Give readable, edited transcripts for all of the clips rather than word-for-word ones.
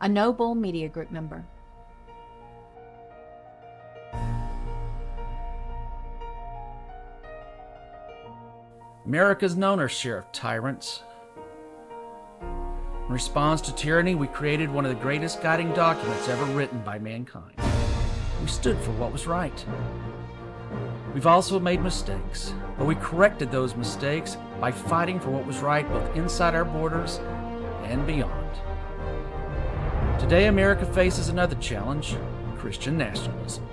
a Noble Media Group member. America's known our share of tyrants. In response to tyranny, we created one of the greatest guiding documents ever written by mankind. We stood for what was right. We've also made mistakes, but we corrected those mistakes by fighting for what was right both inside our borders and beyond. Today, America faces another challenge: Christian nationalism.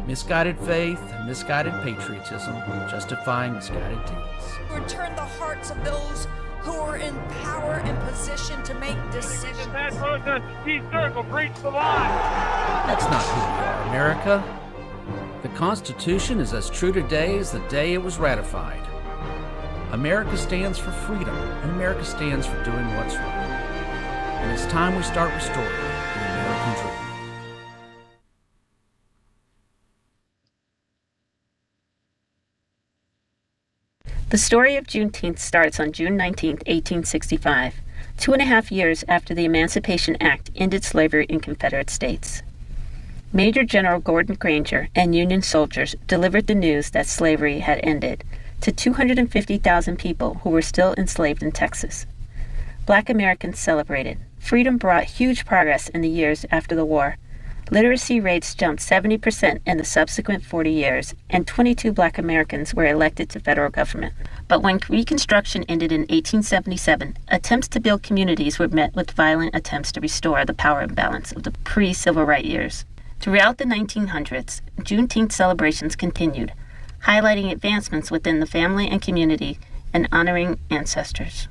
Misguided faith and misguided patriotism justifying misguided deeds. Would turn the hearts of those who are in power and position to make decisions. That's the line. That's not who we are, America. The Constitution is as true today as the day it was ratified. America stands for freedom, and America stands for doing what's right. And it's time we start restoring the American dream. The story of Juneteenth starts on June 19, 1865, 2.5 years after the Emancipation Act ended slavery in Confederate states. Major General Gordon Granger and Union soldiers delivered the news that slavery had ended to 250,000 people who were still enslaved in Texas. Black Americans celebrated. Freedom brought huge progress in the years after the war. Literacy rates jumped 70% in the subsequent 40 years, and 22 Black Americans were elected to federal government. But when Reconstruction ended in 1877, attempts to build communities were met with violent attempts to restore the power imbalance of the pre-Civil Rights years. Throughout the 1900s, Juneteenth celebrations continued, highlighting advancements within the family and community and honoring ancestors.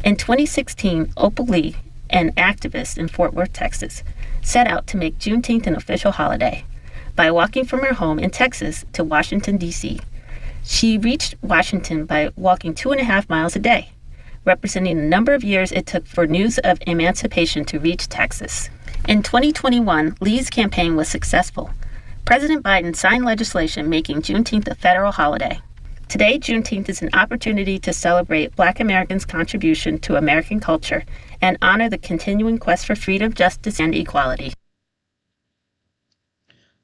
In 2016, Opal Lee, an activist in Fort Worth, Texas, set out to make Juneteenth an official holiday. By walking from her home in Texas to Washington, D.C., she reached Washington by walking 2.5 miles a day, representing the number of years it took for news of emancipation to reach Texas. In 2021, Lee's campaign was successful. President Biden signed legislation making Juneteenth a federal holiday. Today, Juneteenth is an opportunity to celebrate Black Americans' contribution to American culture and honor the continuing quest for freedom, justice, and equality.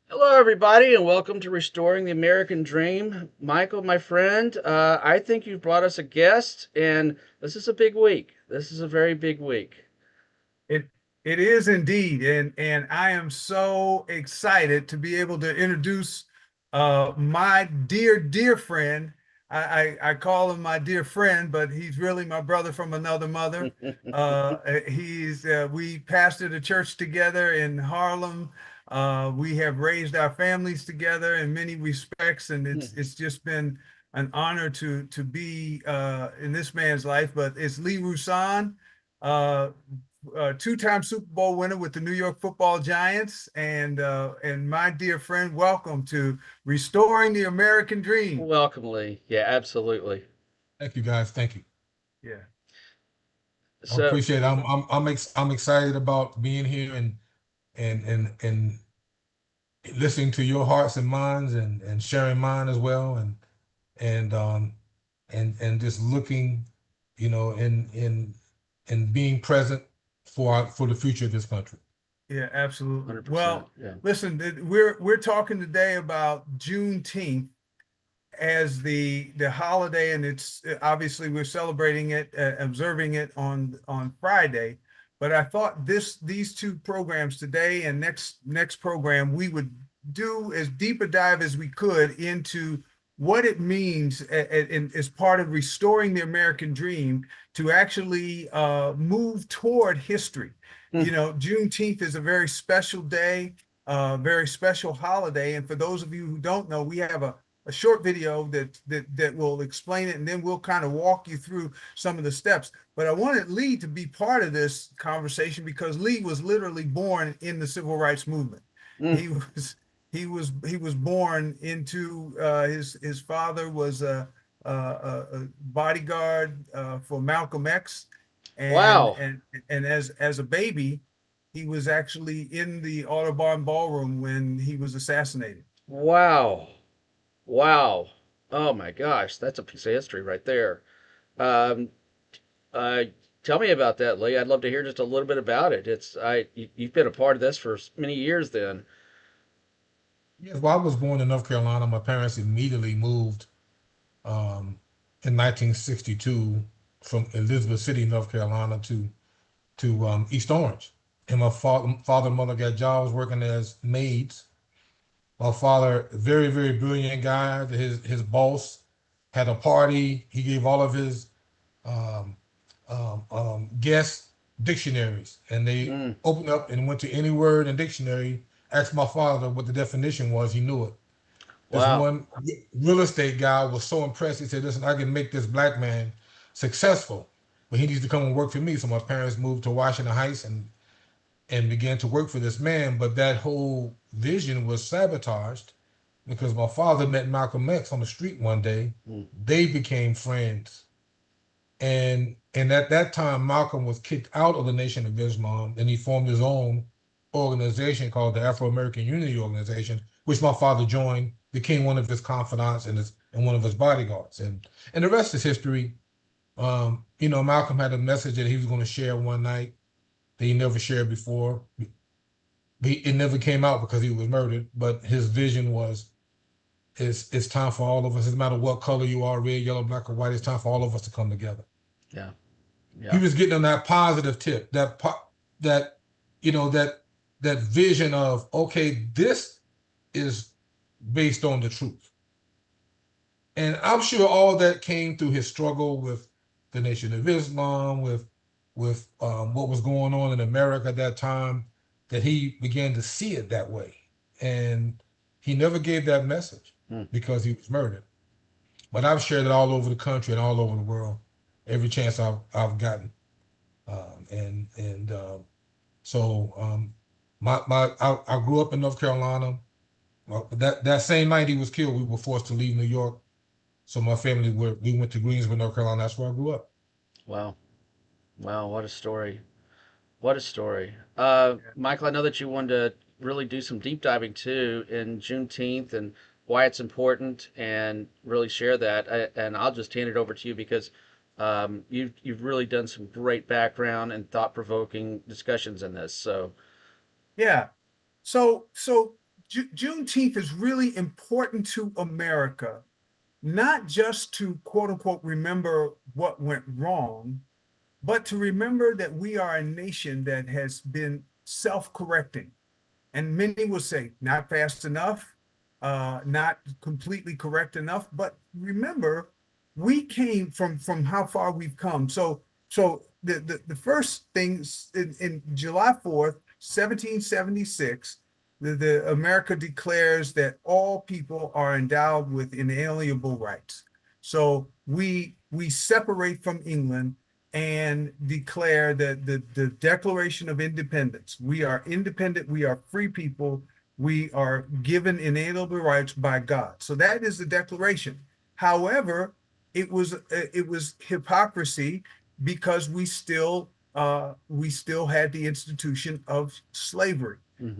Hello, everybody, and welcome to Restoring the American Dream. Michael, my friend, I think you've brought us a guest, and this is a big week. This is a very big week. It is indeed, and I am so excited to be able to introduce my dear friend. I call him my dear friend, but he's really my brother from another mother. We pastored a church together in Harlem. We have raised our families together in many respects, and it's just been an honor to be in this man's life. But it's Lee ROUSON, two-time Super Bowl winner with the New York Football Giants, and my dear friend, welcome to Restoring the American Dream. Welcome, Lee. Yeah, absolutely. Thank you, guys. Thank you. Yeah. I appreciate it. I'm excited about being here and listening to your hearts and minds and sharing mine as well, and just looking, and being present for the future of this country. Yeah, absolutely. 100%, Well, yeah. listen, we're talking today about Juneteenth as the holiday, and it's obviously we're celebrating it, observing it on Friday. But I thought these two programs today and next program, we would do as deep a dive as we could into what it means as part of restoring the American dream to actually move toward history. Juneteenth is a very special day, very special holiday. And for those of you who don't know, we have a short video that will explain it, and then we'll kind of walk you through some of the steps. But I wanted Lee to be part of this conversation because Lee was literally born in the civil rights movement. He was born into his father was a bodyguard for Malcolm X, and Wow. and as a baby, he was actually in the Audubon Ballroom when he was assassinated. Wow. Oh my gosh, that's a piece of history right there. Tell Tell me about that, Lee. I'd love to hear just a little bit about it. You've been a part of this for many years then. Yes, well, I was born in North Carolina. My parents immediately moved in 1962 from Elizabeth City, North Carolina, to East Orange. And my father and mother got jobs working as maids. My father, very, very brilliant guy. His boss had a party. He gave all of his um, guest dictionaries, and they opened up and went to any word in dictionary, asked my father what the definition was. He knew it. This Wow. one real estate guy was so impressed. He said, listen, I can make this black man successful, but he needs to come and work for me. So my parents moved to Washington Heights and began to work for this man. But that whole vision was sabotaged because my father met Malcolm X on the street one day. They became friends. And at that time, Malcolm was kicked out of the Nation of Islam, and he formed his own organization called the Afro-American Unity Organization, which my father joined, became one of his confidants and one of his bodyguards. And the rest is history. Malcolm had a message that he was going to share one night that he never shared before. It never came out because he was murdered, but his vision was, it's time for all of us, no matter what color you are, red, yellow, black, or white, it's time for all of us to come together. Yeah. He was getting on that positive tip, that vision of, okay, this is based on the truth. And I'm sure all that came through his struggle with the Nation of Islam, with what was going on in America at that time, that he began to see it that way. And he never gave that message because he was murdered. But I've shared it all over the country and all over the world, every chance I've gotten. I grew up in North Carolina. That same night he was killed, we were forced to leave New York. So my family, we went to Greensboro, North Carolina. That's where I grew up. Wow. Wow, what a story. What a story. Michael, I know that you wanted to really do some deep diving too in Juneteenth and why it's important and really share that. And I'll just hand it over to you because you've really done some great background and thought-provoking discussions in this. So Yeah. So Juneteenth is really important to America, not just to quote unquote remember what went wrong, but to remember that we are a nation that has been self-correcting. And many will say, not fast enough, not completely correct enough. But remember, we came from how far we've come. So the first things in July 4th, 1776, the America declares that all people are endowed with inalienable rights. So we separate from England and declare that the Declaration of Independence. We are independent, we are free people, we are given inalienable rights by God. So that is the Declaration. However, it was hypocrisy because we still had the institution of slavery.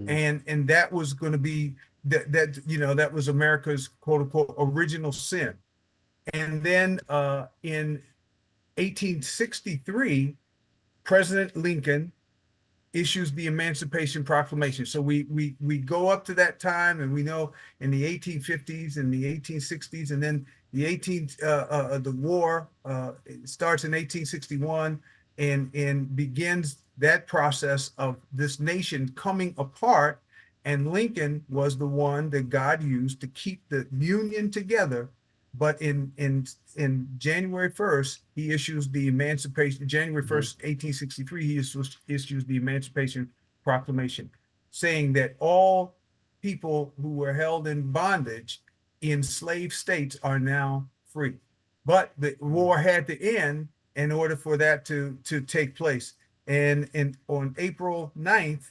And that was going to be that was America's quote unquote original sin. And then in 1863, President Lincoln issues the Emancipation Proclamation. So we go up to that time, and we know in the 1850s and the 1860s, and then the war starts in 1861 and begins that process of this nation coming apart. And Lincoln was the one that God used to keep the Union together. But in January 1st, he issues the Emancipation, January 1st, 1863, he issues the Emancipation Proclamation, saying that all people who were held in bondage in slave states are now free. But the war had to end in order for that to take place. And on April 9th,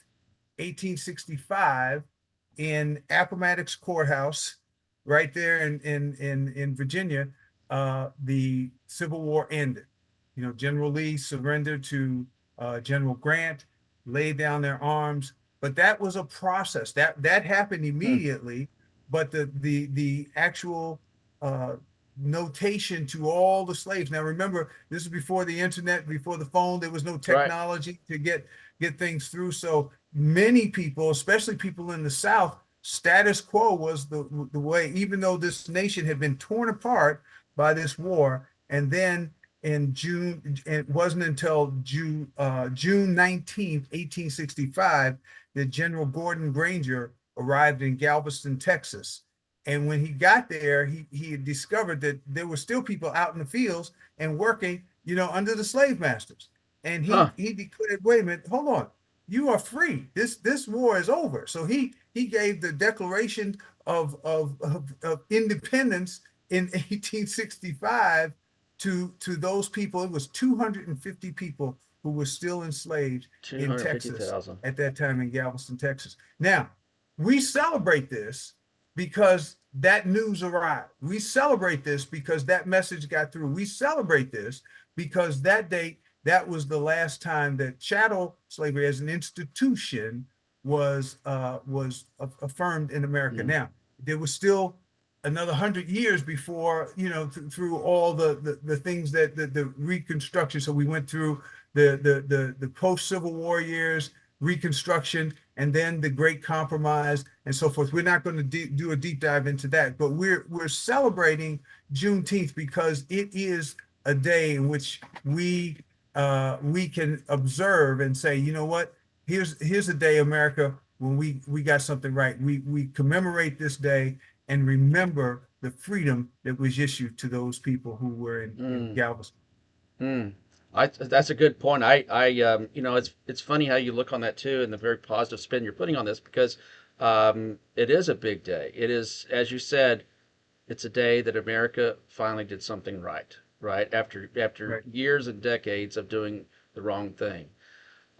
1865, in Appomattox Courthouse, right there in Virginia, the Civil War ended. General Lee surrendered to General Grant, laid down their arms, but that was a process that happened immediately. But the actual notation to all the slaves. Now remember, this is before the internet, before the phone. There was no technology to get things through. So many people, especially people in the South, status quo was the way, even though this nation had been torn apart by this war. And then in June, it wasn't until June 19th, 1865, that General Gordon Granger arrived in Galveston, Texas. And when he got there, he had discovered that there were still people out in the fields and working, under the slave masters. And he declared, wait a minute, hold on, you are free. This war is over. So he gave the Declaration of Independence in 1865 to those people. It was 250 people who were still enslaved in Texas at that time in Galveston, Texas. Now, we celebrate this because that news arrived. We celebrate this because that message got through. We celebrate this because that date, that was the last time that chattel slavery as an institution was affirmed in America. Now, there was still another 100 years before, through all the things that the Reconstruction. So we went through the post-Civil War years, Reconstruction, and then the Great Compromise and so forth. We're not going to do a deep dive into that, but we're celebrating Juneteenth because it is a day in which we can observe and say, you know what, here's a day, America, when we got something right. We commemorate this day and remember the freedom that was issued to those people who were in Galveston. That's a good point. It's funny how you look on that too, and the very positive spin you're putting on this, because it is a big day. It is, as you said, it's a day that America finally did something right after years and decades of doing the wrong thing.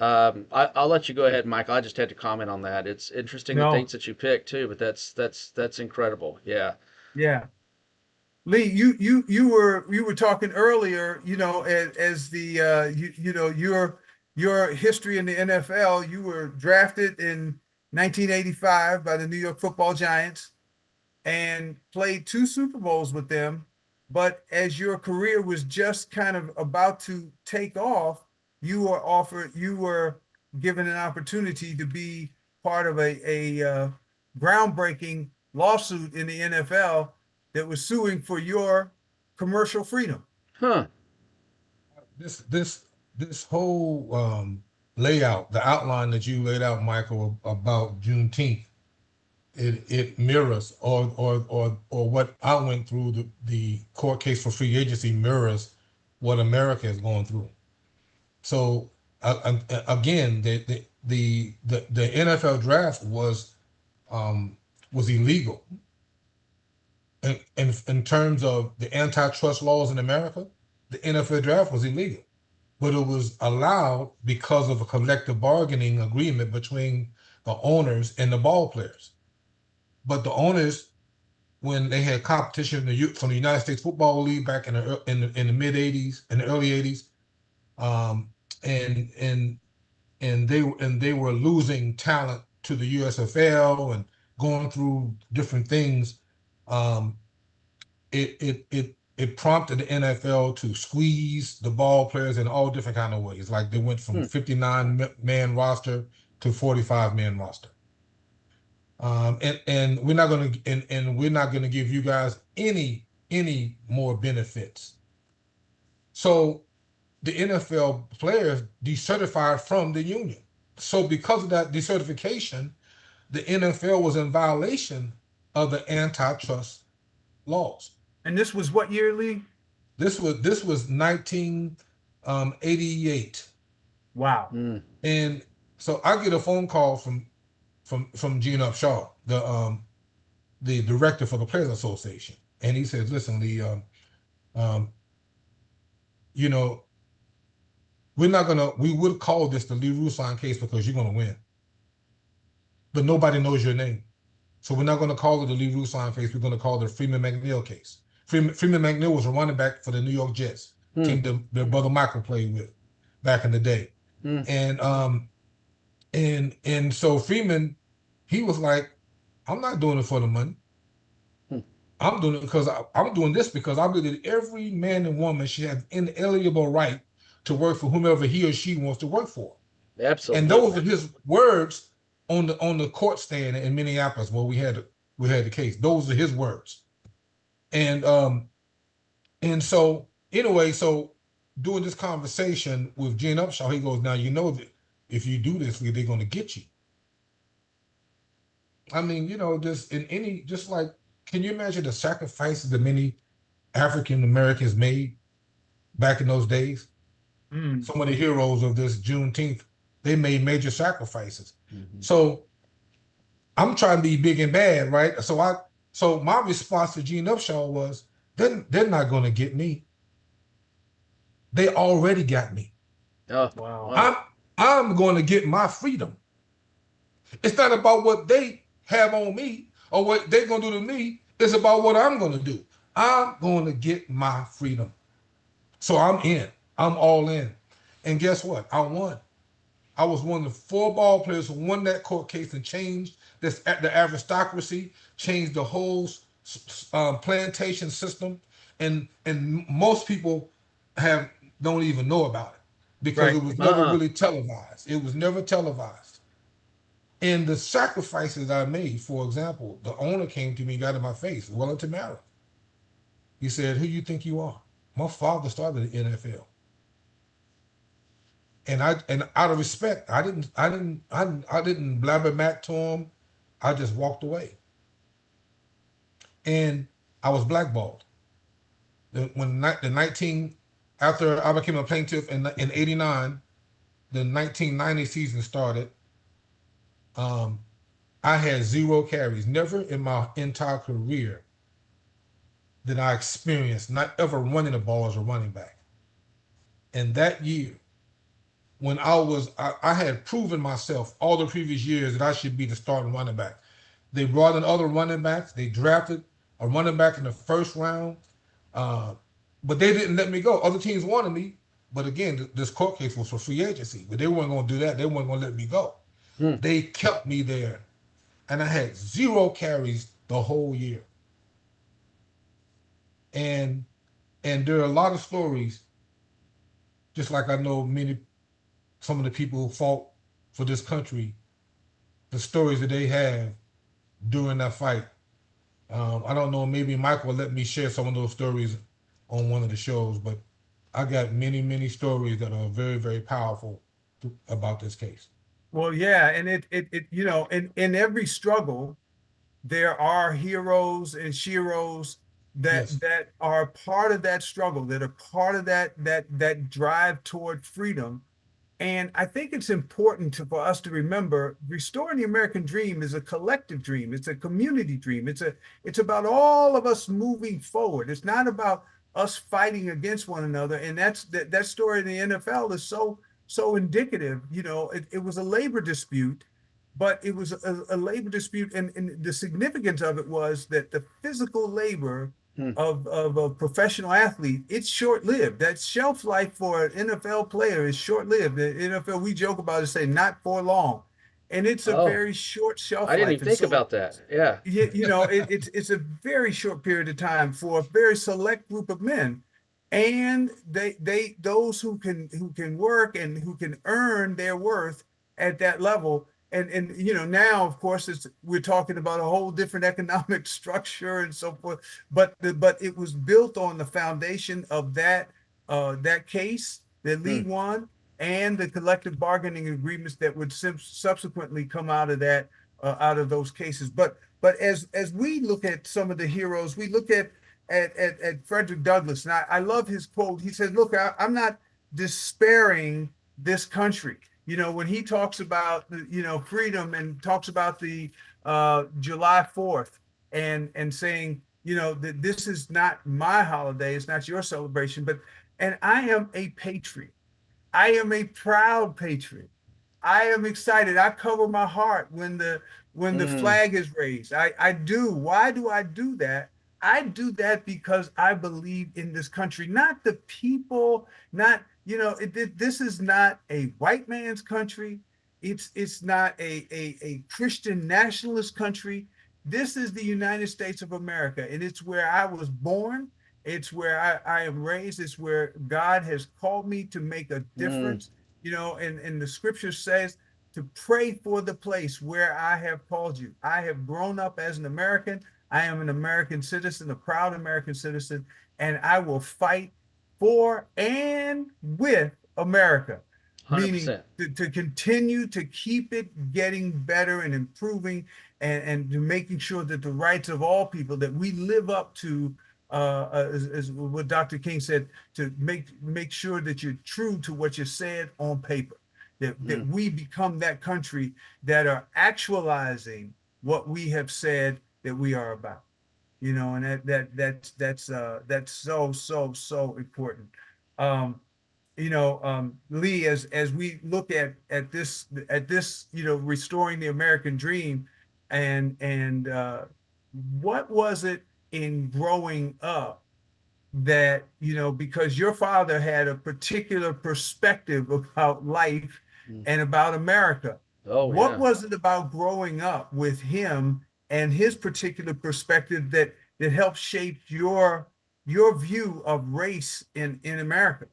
I'll let you go ahead, Michael. I just had to comment on that. It's interesting the dates that you picked too, but that's incredible. Yeah. Yeah. Lee, you were talking earlier, as the your history in the NFL. You were drafted in 1985 by the New York Football Giants and played 2 Super Bowls with them. But as your career was just kind of about to take off, you were given an opportunity to be part of a groundbreaking lawsuit in the NFL that was suing for your commercial freedom. This whole layout, the outline that you laid out, Michael, about Juneteenth, it mirrors or what I went through, the court case for free agency mirrors what America is going through. So again, the NFL draft was illegal. In terms of the antitrust laws in America, the NFL draft was illegal, but it was allowed because of a collective bargaining agreement between the owners and the ball players. But the owners, when they had competition from the United States Football League back in the mid '80s, in the early '80s, and they were losing talent to the USFL and going through different things. It prompted the NFL to squeeze the ball players in all different kind of ways. Like they went from 59-man roster to 45-man roster. And we're not gonna give you guys any more benefits. So the NFL players decertified from the union. So because of that decertification, the NFL was in violation of the antitrust laws. And this was what year, Lee? This was 1988. Wow. And so I get a phone call from Gene Upshaw, the director for the Players Association, and he says, "Listen, Lee, we would call this the Lee ROUSON case because you're gonna win, but nobody knows your name, so we're not gonna call it the Lee ROUSON case. We're gonna call it the Freeman McNeil case. Freeman McNeil was a running back for the New York Jets, team their brother Michael played with back in the day, and so Freeman, he was like, I'm not doing it for the money. I'm doing it because I'm doing this because I believe that every man and woman should have inalienable right to work for whomever he or she wants to work for. And those Absolutely. are his words on the court stand in Minneapolis where we had the case. Those are his words. And so anyway, so doing this conversation with Gene Upshaw, he goes, now you know that if you do this, they're going to get you. I mean, just in any, just like, can you imagine the sacrifices that many African Americans made back in those days? Some of the heroes of this Juneteenth, they made major sacrifices. So I'm trying to be big and bad, right? So my response to Gene Upshaw was, they're not going to get me. They already got me. Oh, wow. I'm going to get my freedom. It's not about what they have on me or what they're going to do to me. It's about what I'm going to do. I'm going to get my freedom. So I'm in. I'm all in. And guess what? I won. I was one of the 4 ball players who won that court case and changed the aristocracy, changed the whole plantation system, and most people don't even know about it because it was never really televised. It was never televised. And the sacrifices I made, for example, the owner came to me and got in my face, Wellington Mara. He said, "Who you think you are? My father started the NFL." And out of respect, I didn't blabberback to him. I just walked away. And I was blackballed. After I became a plaintiff in '89, the 1990 season started. I had 0 carries. Never in my entire career did I experience not ever running the ball as a running back. And that year, when I had proven myself all the previous years that I should be the starting running back. They brought in other running backs. They drafted a running back in the first round, but they didn't let me go. Other teams wanted me, but again, this court case was for free agency. But they weren't going to do that. They weren't going to let me go. They kept me there, and I had 0 carries the whole year. And there are a lot of stories, just like I know some of the people who fought for this country, the stories that they have during that fight. I don't know, maybe Michael will let me share some of those stories on one of the shows, but I got many, many stories that are very, very powerful about this case. Well, yeah, and in every struggle, there are heroes and sheroes that are part of that struggle, that are part of that drive toward freedom. And I think it's important for us to remember restoring the American dream is a collective dream. It's a community dream. It's about all of us moving forward. It's not about us fighting against one another. And that story in the NFL is so indicative. It was a labor dispute, but it was a labor dispute. And the significance of it was that the physical labor of a professional athlete, it's short-lived. That shelf life for an NFL player is short-lived. The NFL, we joke about it, say not for long. And it's a very short shelf life. I didn't even think about that. Yeah. It's a very short period of time for a very select group of men. And those who can work and who can earn their worth at that level. And now, of course, we're talking about a whole different economic structure and so forth. But it was built on the foundation of that case that Lee won, and the collective bargaining agreements that would subsequently come out of that, out of those cases. But as we look at some of the heroes, we look at Frederick Douglass, and I love his quote. He said, "Look, I'm not despairing this country." When he talks about freedom and talks about the July 4th and saying, that this is not my holiday, it's not your celebration, and I am a patriot. I am a proud patriot. I am excited. I cover my heart when the flag is raised. I do. Why do I do that? I do that because I believe in this country, not the people, not this is not a white man's country. It's not a Christian nationalist country. this is the United States of America, and it's where I was born. It's where I am raised. It's where God has called me to make a difference. You know, and the scripture says to pray for the place where I have called you. I have grown up as an American. I am an American citizen, a proud American citizen, and I will fight for and with America. 100%. Meaning to continue to keep it getting better and improving, and to making sure that the rights of all people, that we live up to, as what Dr. King said, to make sure that you're true to what you said on paper, that we become that country that are actualizing what we have said that we are about, you know, and that's so important. You know, Lee, as we look at this, you know, restoring the American dream, and what was it in growing up that, you know, because your father had a particular perspective about life and about America. What was it about growing up with him and his particular perspective that helped shape your view of race in America?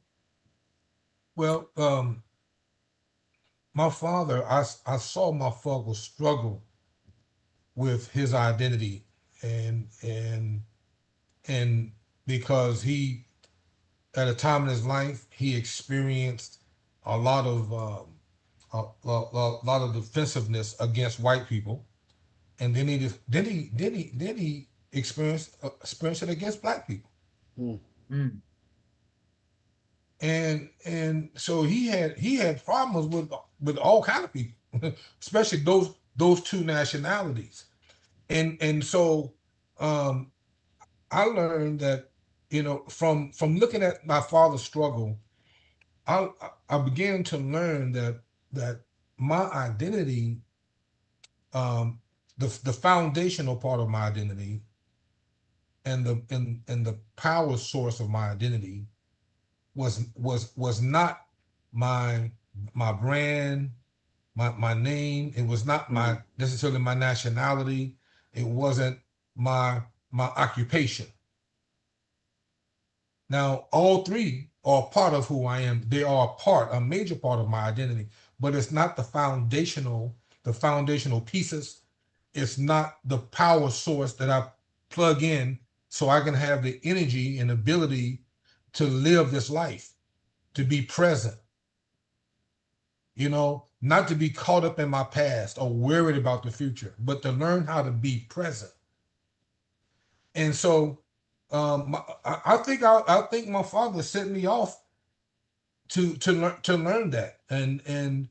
Well, my father, I saw my father struggle with his identity, and because he, at a time in his life, he experienced a lot of defensiveness against white people, and then he experienced it against black people. And so he had problems with all kind of people, especially those two nationalities. And so I learned that, you know, from looking at my father's struggle, I began to learn that my identity, the foundational part of my identity, and the power source of my identity was not my brand, my name. It was not my necessarily my nationality. It wasn't my occupation. Now, all three are part of who I am. They are a major part of my identity, but it's not the foundational pieces. It's not the power source that I plug in so I can have the energy and ability to live this life, to be present, you know, not to be caught up in my past or worried about the future, but to learn how to be present. And so I think my father set me off to learn that, and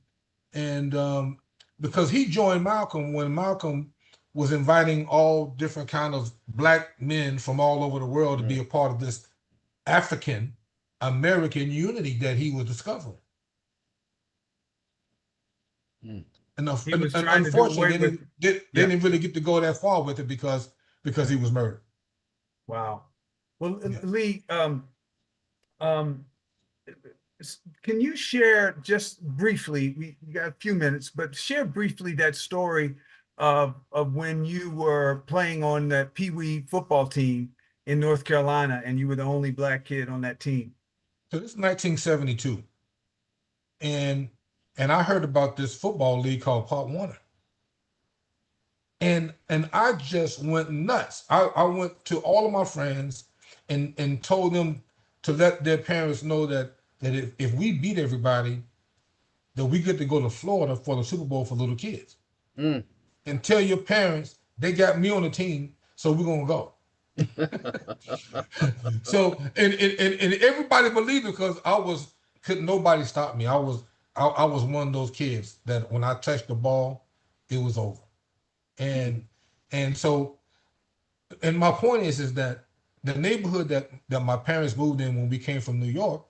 because he joined Malcolm when Malcolm was inviting all different kind of black men from all over the world to be a part of this African American unity that he was discovering. And unfortunately, they didn't really get to go that far with it because he was murdered. Wow. Well, Lee, can you share just briefly, we got a few minutes, but share briefly that story of when you were playing on that Pee Wee football team in North Carolina, and you were the only black kid on that team. So this is 1972. And I heard about this football league called Pop Warner. And I just went nuts. I went to all of my friends and told them to let their parents know that if we beat everybody, that we get to go to Florida for the Super Bowl for little kids. And tell your parents they got me on the team, so we're gonna go. So and everybody believed it because couldn't nobody stop me. I was one of those kids that when I touched the ball, it was over. And so, and my point is that the neighborhood that my parents moved in when we came from New York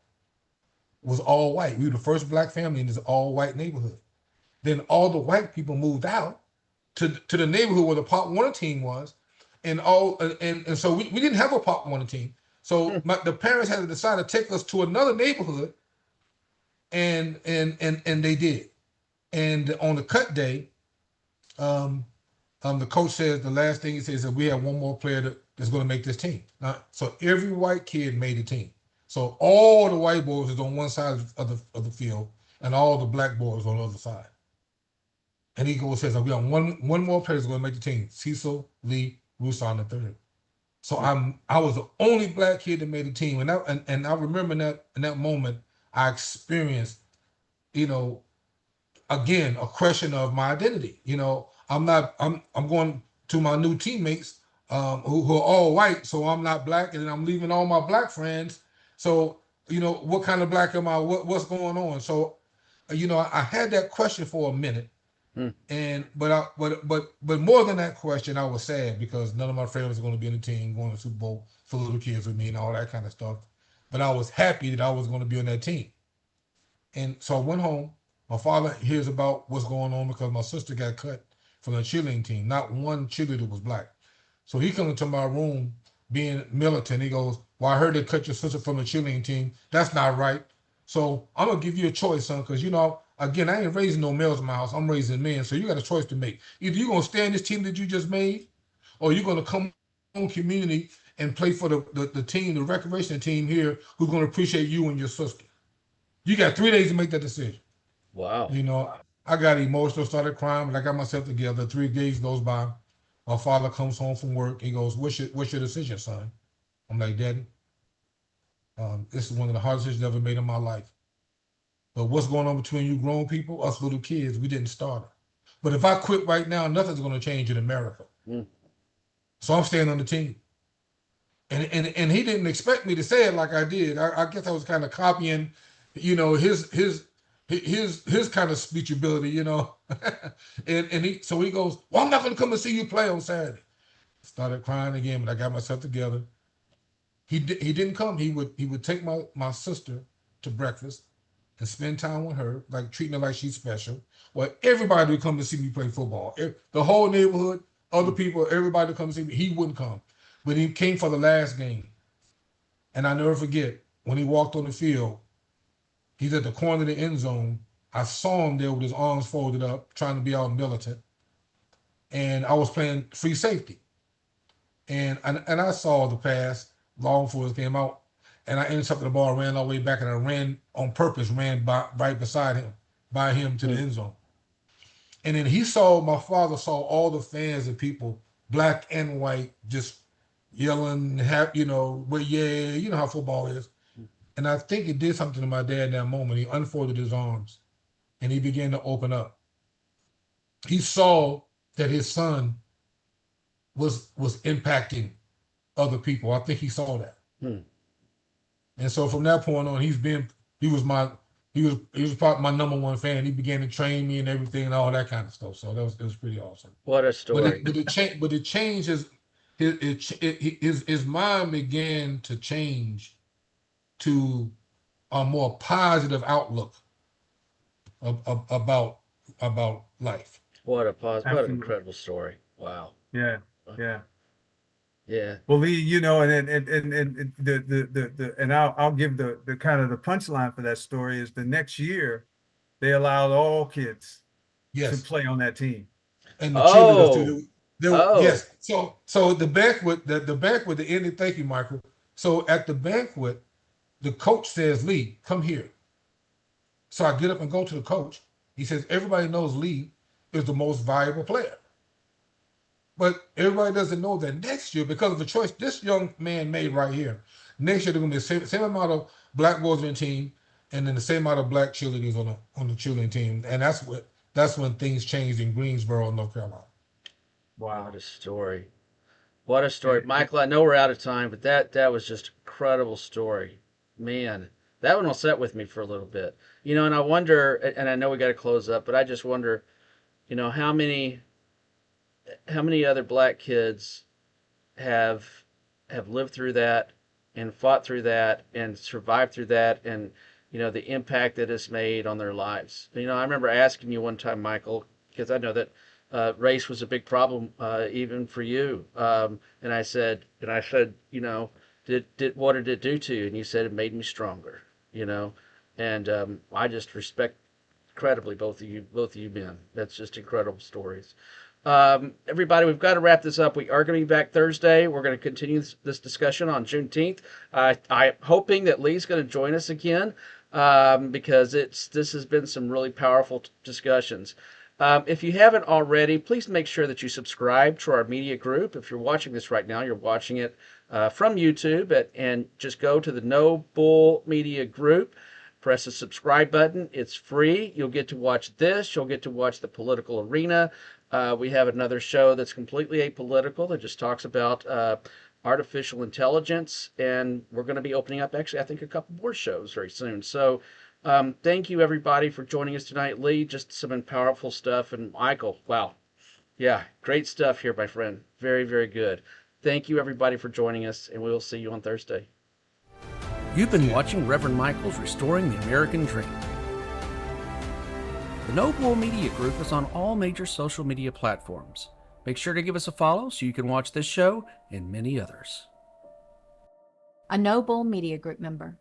was all white. We were the first black family in this all white neighborhood. Then all the white people moved out to the neighborhood where the Pop Warner team was, and so we didn't have a Pop Warner team. So the parents had to decide to take us to another neighborhood, and they did. And on the cut day, the coach says the last thing he says is we have one more player that's going to make this team. So every white kid made the team. So all the white boys is on one side of the field, and all the black boys on the other side. And he goes says we have one more player that's going to make the team. Cecil Lee ROUSON III. So I was the only black kid that made the team, and I remember in that moment I experienced, again, a question of my identity. I'm going to my new teammates who are all white, so I'm not black, and then I'm leaving all my black friends. So, what kind of black am I? What's going on? So, I had that question for a minute. But more than that question, I was sad because none of my friends were going to be in the team, going to the Super Bowl for little kids with me and all that kind of stuff. But I was happy that I was going to be on that team. And so I went home. My father hears about what's going on because my sister got cut from the cheerleading team. Not one cheerleader was black. So he comes into my room being militant. He goes, well, I heard they cut your sister from the cheerleading team. That's not right. So I'm going to give you a choice, son, because, again, I ain't raising no males in my house. I'm raising men. So you got a choice to make. Either you're going to stay in this team that you just made, or you're going to come home community and play for the team, the recreation team here, who's going to appreciate you and your sister. You got 3 days to make that decision. Wow. I got emotional, started crying, but I got myself together. 3 days goes by. My father comes home from work. He goes, what's your decision, son? I'm like, Daddy, this is one of the hardest decisions I've ever made in my life. But what's going on between you grown people, us little kids, we didn't start it. But if I quit right now, nothing's going to change in America. So I'm staying on the team. And he didn't expect me to say it like I did. I guess I was kind of copying, his kind of speech ability, so he goes, well, I'm not going to come and see you play on Saturday. Started crying again, but I got myself together. He didn't come. He would take my sister to breakfast and spend time with her, like treating her like she's special. Well, everybody would come to see me play football. The whole neighborhood, other people, everybody would come to see me. He wouldn't come. But he came for the last game. And I never forget, when he walked on the field, he's at the corner of the end zone. I saw him there with his arms folded up, trying to be all militant. And I was playing free safety. And I saw the pass long before it came out. And I intercepted the ball, ran all the way back, and I ran on purpose, right beside him, by him to the end zone. And then my father saw all the fans and people, black and white, just yelling, well, yeah, you know how football is. And I think it did something to my dad in that moment. He unfolded his arms and he began to open up. He saw that his son was impacting other people. I think he saw that. And so from that point on, he was probably my number one fan. He began to train me and everything and all that kind of stuff. So it was pretty awesome. What a story. But it changed his mind began to change to a more positive outlook about life. What an incredible story. Wow. Yeah. Yeah. Well, Lee, and I'll give the kind of the punchline for that story is the next year they allowed all kids to play on that team. And the cheerleaders yes. So the banquet, the ended. Thank you, Michael. So at the banquet, the coach says, Lee, come here. So I get up and go to the coach. He says, everybody knows Lee is the most valuable player. But everybody doesn't know that next year, because of the choice this young man made right here, next year they're going to be the same amount of black boys on the team and then the same amount of black cheerleaders on the cheerleading team. And that's when things changed in Greensboro, North Carolina. Wow. What a story. What a story. Michael, I know we're out of time, but that was just an incredible story. Man, that one will sit with me for a little bit. And I wonder, and I know we got to close up, but I just wonder, how many other black kids have lived through that and fought through that and survived through that, and the impact that it's made on their lives. I remember asking you one time, Michael, because I know that race was a big problem even for you, and I said, what did it do to you? And you said it made me stronger. And I just respect incredibly both of you men. That's just incredible stories. Everybody, we've got to wrap this up. We are going to be back Thursday. We're going to continue this discussion on Juneteenth. I'm hoping that Lee's going to join us again because this has been some really powerful discussions. If you haven't already, please make sure that you subscribe to our media group. If you're watching this right now, you're watching it from YouTube, and just go to the No Bull Media group. Press the subscribe button. It's free. You'll get to watch this. You'll get to watch the political arena. We have another show that's completely apolitical that just talks about artificial intelligence, and we're going to be opening up, actually, I think, a couple more shows very soon. So thank you, everybody, for joining us tonight. Lee, just some powerful stuff, and Michael, wow. Yeah, great stuff here, my friend. Very, very good. Thank you, everybody, for joining us, and we will see you on Thursday. You've been watching Reverend Michael's Restoring the American Dream. The No Bull Media Group is on all major social media platforms. Make sure to give us a follow so you can watch this show and many others. A No Bull Media Group member.